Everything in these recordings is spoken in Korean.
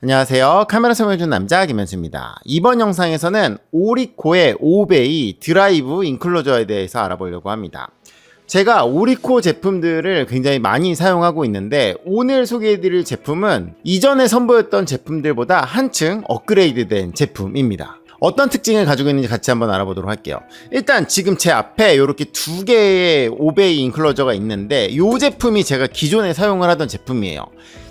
안녕하세요. 카메라 설명해준 남자 김현수입니다. 이번 영상에서는 오리코의 5베이 드라이브 인클로저에 대해서 알아보려고 합니다. 제가 오리코 제품들을 굉장히 많이 사용하고 있는데 오늘 소개해드릴 제품은 이전에 선보였던 제품들보다 한층 업그레이드된 제품입니다. 어떤 특징을 가지고 있는지 같이 한번 알아보도록 할게요. 일단 지금 제 앞에 이렇게 두 개의 5베이 인클로저가 있는데 이 제품이 제가 기존에 사용을 하던 제품이에요.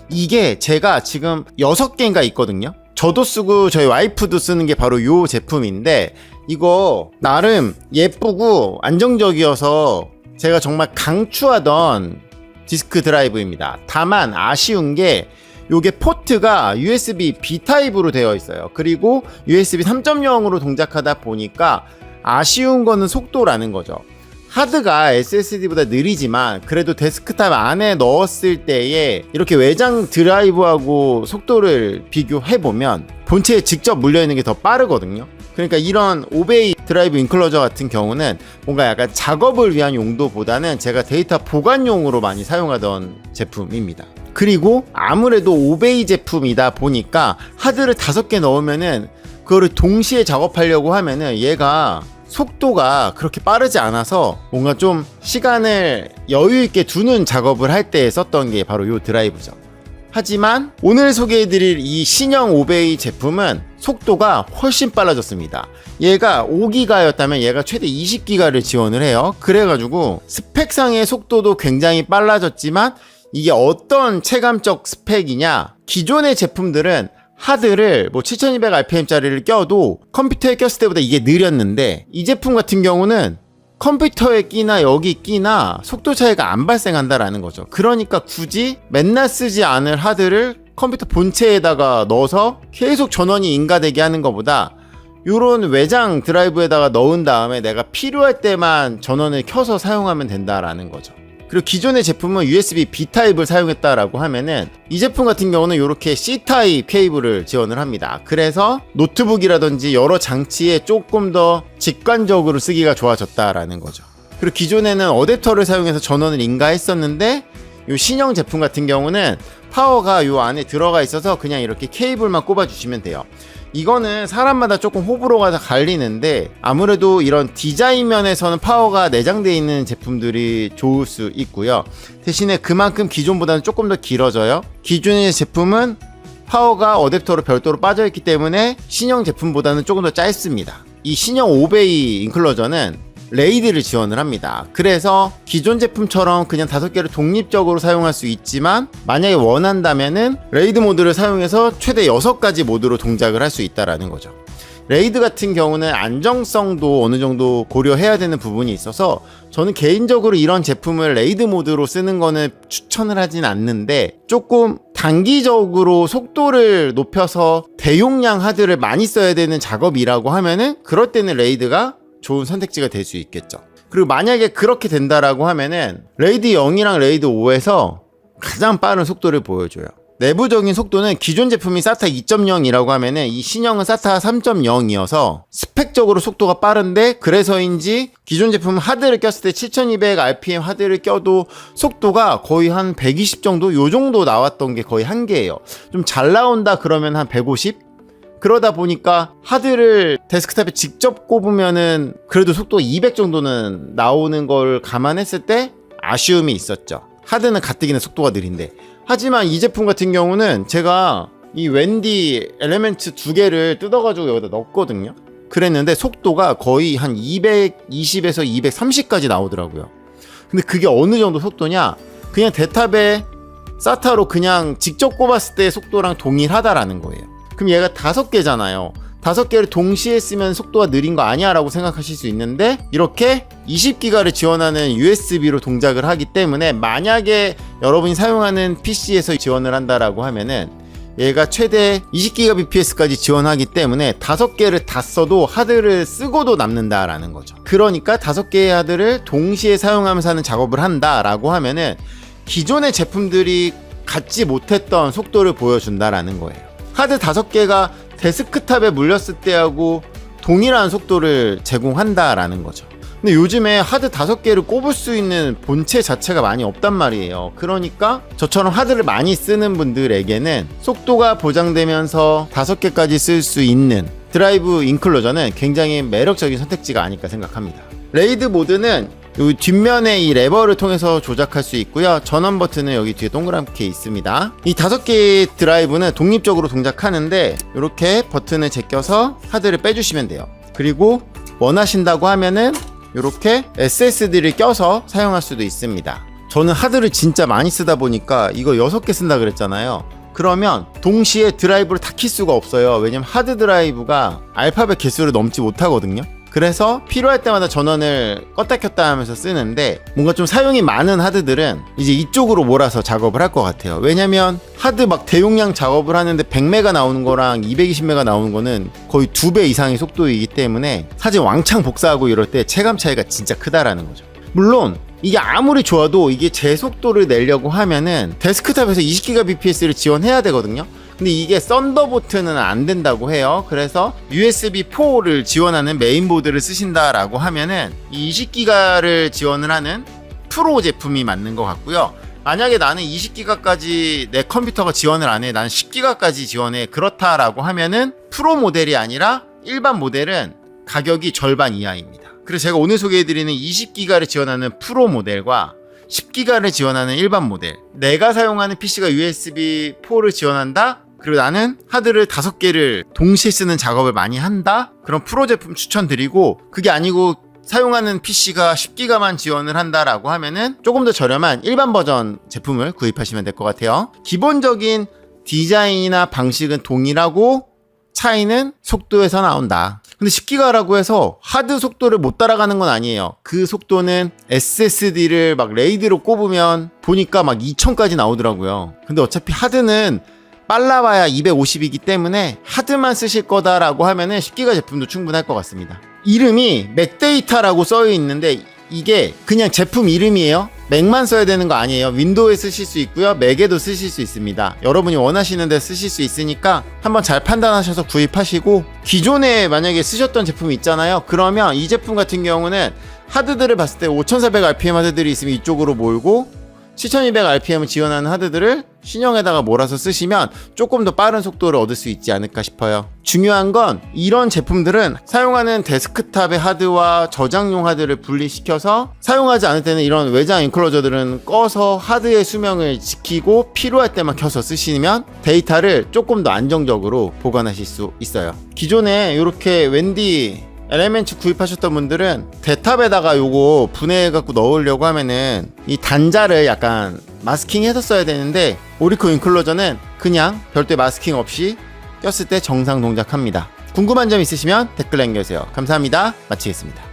이게 제가 지금 6개인가 있거든요. 저도 쓰고 저희 와이프도 쓰는 게 바로 이 제품인데 이거 나름 예쁘고 안정적이어서 제가 정말 강추하던 디스크 드라이브입니다. 다만 아쉬운 게 요게 포트가 USB B 타입으로 되어 있어요. 그리고 USB 3.0으로 동작하다 보니까 아쉬운 거는 속도라는 거죠. 하드가 SSD보다 느리지만 그래도 데스크탑 안에 넣었을 때에 이렇게 외장 드라이브하고 속도를 비교해보면 본체에 직접 물려있는 게 더 빠르거든요. 그러니까 이런 5베이 드라이브 인클로저 같은 경우는 뭔가 약간 작업을 위한 용도보다는 제가 데이터 보관용으로 많이 사용하던 제품입니다. 그리고 아무래도 5베이 제품이다 보니까 하드를 5개 넣으면은 그거를 동시에 작업하려고 하면은 얘가 속도가 그렇게 빠르지 않아서 뭔가 좀 시간을 여유있게 두는 작업을 할 때 썼던 게 바로 이 드라이브죠. 하지만 오늘 소개해드릴 이 신형 5베이 제품은 속도가 훨씬 빨라졌습니다. 얘가 5기가였다면 얘가 최대 20기가를 지원을 해요. 그래가지고 스펙상의 속도도 굉장히 빨라졌지만 이게 어떤 체감적 스펙이냐, 기존의 제품들은 하드를 7200rpm짜리를 껴도 컴퓨터에 꼈을 때보다 이게 느렸는데 이 제품 같은 경우는 컴퓨터에 끼나 여기 끼나 속도 차이가 안 발생한다라는 거죠. 그러니까 굳이 맨날 쓰지 않을 하드를 컴퓨터 본체에다가 넣어서 계속 전원이 인가되게 하는 것보다 이런 외장 드라이브에다가 넣은 다음에 내가 필요할 때만 전원을 켜서 사용하면 된다라는 거죠. 그리고 기존의 제품은 USB B 타입을 사용했다라고 하면은 이 제품 같은 경우는 이렇게 C 타입 케이블을 지원을 합니다. 그래서 노트북이라든지 여러 장치에 조금 더 직관적으로 쓰기가 좋아졌다라는 거죠. 그리고 기존에는 어댑터를 사용해서 전원을 인가했었는데 이 신형 제품 같은 경우는 파워가 이 안에 들어가 있어서 그냥 이렇게 케이블만 꼽아 주시면 돼요. 이거는 사람마다 조금 호불호가 다 갈리는데 아무래도 이런 디자인 면에서는 파워가 내장되어 있는 제품들이 좋을 수 있고요. 대신에 그만큼 기존보다는 조금 더 길어져요. 기존의 제품은 파워가 어댑터로 별도로 빠져있기 때문에 신형 제품보다는 조금 더 짧습니다. 이 신형 5베이 인클로저는 레이드를 지원을 합니다. 그래서 기존 제품처럼 그냥 5개를 독립적으로 사용할 수 있지만 만약에 원한다면은 레이드 모드를 사용해서 최대 6가지 모드로 동작을 할 수 있다라는 거죠. 레이드 같은 경우는 안정성도 어느 정도 고려해야 되는 부분이 있어서 저는 개인적으로 이런 제품을 레이드 모드로 쓰는 거는 추천을 하진 않는데 조금 단기적으로 속도를 높여서 대용량 하드를 많이 써야 되는 작업이라고 하면은 그럴 때는 레이드가 좋은 선택지가 될 수 있겠죠. 그리고 만약에 그렇게 된다라고 하면은 레이드 0이랑 레이드 5에서 가장 빠른 속도를 보여줘요. 내부적인 속도는 기존 제품이 SATA 2.0이라고 하면은 이 신형은 SATA 3.0이어서 스펙적으로 속도가 빠른데 그래서인지 기존 제품 하드를 꼈을 때 7200rpm 하드를 껴도 속도가 거의 한 120 정도? 요 정도 나왔던 게 거의 한계예요. 좀 잘 나온다 그러면 한 150? 그러다 보니까 하드를 데스크탑에 직접 꼽으면은 그래도 속도 200 정도는 나오는 걸 감안했을 때 아쉬움이 있었죠. 하드는 가뜩이나 속도가 느린데. 하지만 이 제품 같은 경우는 제가 이 웬디 엘리멘트 2개를 뜯어가지고 여기다 넣었거든요. 그랬는데 속도가 거의 한 220에서 230까지 나오더라고요. 근데 그게 어느 정도 속도냐? 그냥 데탑에 SATA로 그냥 직접 꼽았을 때 속도랑 동일하다라는 거예요. 그럼 얘가 5개잖아요. 5개를 동시에 쓰면 속도가 느린 거 아니야 라고 생각하실 수 있는데 이렇게 20기가를 지원하는 USB로 동작을 하기 때문에 만약에 여러분이 사용하는 PC에서 지원을 한다라고 하면은 얘가 최대 20GBps까지 지원하기 때문에 5개를 다 써도 하드를 쓰고도 남는다라는 거죠. 그러니까 5개의 하드를 동시에 사용하면서 하는 작업을 한다라고 하면은 기존의 제품들이 갖지 못했던 속도를 보여준다라는 거예요. 하드 5개가 데스크탑에 물렸을 때하고 동일한 속도를 제공한다라는 거죠. 근데 요즘에 하드 5개를 꼽을 수 있는 본체 자체가 많이 없단 말이에요. 그러니까 저처럼 하드를 많이 쓰는 분들에게는 속도가 보장되면서 5개까지 쓸 수 있는 드라이브 인클로저는 굉장히 매력적인 선택지가 아닐까 생각합니다. 레이드 모드는 이 뒷면에 이 레버를 통해서 조작할 수 있고요. 전원 버튼은 여기 뒤에 동그랗게 있습니다. 이 5개의 드라이브는 독립적으로 동작하는데 이렇게 버튼을 제껴서 하드를 빼주시면 돼요. 그리고 원하신다고 하면은 이렇게 SSD를 껴서 사용할 수도 있습니다. 저는 하드를 진짜 많이 쓰다 보니까 이거 6개 쓴다 그랬잖아요. 그러면 동시에 드라이브를 다 킬 수가 없어요. 왜냐면 하드 드라이브가 알파벳 개수를 넘지 못하거든요. 그래서 필요할 때마다 전원을 껐다 켰다 하면서 쓰는데, 뭔가 좀 사용이 많은 하드들은 이제 이쪽으로 몰아서 작업을 할 것 같아요. 왜냐면 하드 막 대용량 작업을 하는데 100메가 나오는 거랑 220메가 나오는 거는 거의 2배 이상의 속도이기 때문에 사실 왕창 복사하고 이럴 때 체감 차이가 진짜 크다라는 거죠. 물론 이게 아무리 좋아도 이게 제 속도를 내려고 하면은 데스크탑에서 20Gbps를 지원해야 되거든요. 근데 이게 썬더볼트는 안 된다고 해요. 그래서 USB4를 지원하는 메인보드를 쓰신다라고 하면은 20기가를 지원을 하는 프로 제품이 맞는 것 같고요. 만약에 나는 20기가까지 내 컴퓨터가 지원을 안 해, 나는 10기가까지 지원해, 그렇다라고 하면은 프로 모델이 아니라 일반 모델은 가격이 절반 이하입니다. 그래서 제가 오늘 소개해드리는 20기가를 지원하는 프로 모델과 10기가를 지원하는 일반 모델, 내가 사용하는 PC가 USB4를 지원한다? 그리고 나는 하드를 5개를 동시에 쓰는 작업을 많이 한다? 그런 프로 제품 추천드리고, 그게 아니고 사용하는 PC가 10기가만 지원을 한다라고 하면은 조금 더 저렴한 일반 버전 제품을 구입하시면 될 것 같아요. 기본적인 디자인이나 방식은 동일하고 차이는 속도에서 나온다. 근데 10기가라고 해서 하드 속도를 못 따라가는 건 아니에요. 그 속도는 SSD를 막 레이드로 꼽으면 보니까 막 2000까지 나오더라고요. 근데 어차피 하드는 빨라봐야 250이기 때문에 하드만 쓰실 거다라고 하면은 10기가 제품도 충분할 것 같습니다. 이름이 맥데이터라고 써 있는데 이게 그냥 제품 이름이에요. 맥만 써야 되는 거 아니에요. 윈도우에 쓰실 수 있고요, 맥에도 쓰실 수 있습니다. 여러분이 원하시는 데 쓰실 수 있으니까 한번 잘 판단하셔서 구입하시고, 기존에 만약에 쓰셨던 제품이 있잖아요. 그러면 이 제품 같은 경우는 하드들을 봤을 때 5400rpm 하드들이 있으면 이쪽으로 몰고 7200rpm을 지원하는 하드들을 신형에다가 몰아서 쓰시면 조금 더 빠른 속도를 얻을 수 있지 않을까 싶어요. 중요한 건 이런 제품들은 사용하는 데스크탑의 하드와 저장용 하드를 분리시켜서 사용하지 않을 때는 이런 외장 인클로저들은 꺼서 하드의 수명을 지키고 필요할 때만 켜서 쓰시면 데이터를 조금 더 안정적으로 보관하실 수 있어요. 기존에 이렇게 웬디 엘리멘츠 구입하셨던 분들은 대탑에다가 요거 분해해갖고 넣으려고 하면은 이 단자를 약간 마스킹 해서 써야 되는데, 오리코 인클로저는 그냥 별도의 마스킹 없이 꼈을 때 정상 동작합니다. 궁금한 점 있으시면 댓글 남겨주세요. 감사합니다. 마치겠습니다.